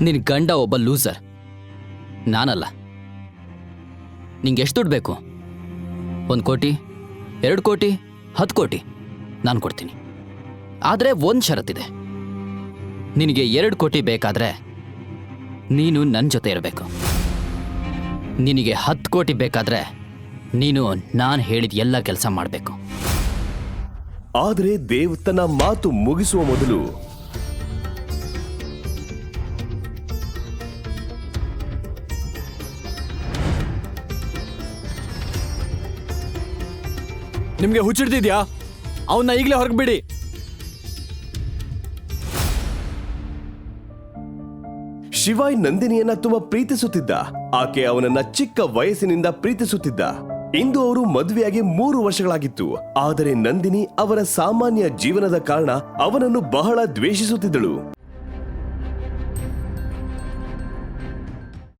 ನಿನ್ ಗಂಡ ಒಬ್ಬ ಲೂಸರ್, ನಾನಲ್ಲ. ನಿಂಗೆ ಎಷ್ಟು ದುಡ್ಡು ಬೇಕು? 1 ಕೋಟಿ, 2 ಕೋಟಿ, 10 ಕೋಟಿ ನಾನು ಕೊಡ್ತೀನಿ. ಆದರೆ ಒಂದು ಷರತ್ತಿದೆ. ನಿನಗೆ 2 ಕೋಟಿ ಬೇಕಾದ್ರೆ ನೀನು ನನ್ನ ಜೊತೆ ಇರಬೇಕು. ನಿನಗೆ 10 ಕೋಟಿ ಬೇಕಾದ್ರೆ ನೀನು ನಾನು ಹೇಳಿದ ಎಲ್ಲ ಕೆಲಸ ಮಾಡಬೇಕು. ಆದರೆ ದೇವ್ ತನ್ನ ಮಾತು ಮುಗಿಸುವ ಮೊದಲು ನಿಮ್ಗೆ ಹುಚ್ಚಿಡ್ತಿದ್ಯಾ? ಅವನ್ನ ಈಗಲೇ ಹೊರಗೆ ಬಿಡಿ. ಶಿವಾಯ್ ನಂದಿನಿಯನ್ನ ತುಂಬಾ ಪ್ರೀತಿಸುತ್ತಿದ್ದ. ಆಕೆ ಅವನನ್ನ ಚಿಕ್ಕ ವಯಸ್ಸಿನಿಂದ ಪ್ರೀತಿಸುತ್ತಿದ್ದ. ಇಂದು ಅವರು ಮದುವೆಯಾಗಿ 3 ವರ್ಷಗಳಾಗಿತ್ತು. ಆದರೆ ನಂದಿನಿ ಅವರ ಸಾಮಾನ್ಯ ಜೀವನದ ಕಾರಣ ಅವನನ್ನು ಬಹಳ ದ್ವೇಷಿಸುತ್ತಿದ್ದಳು.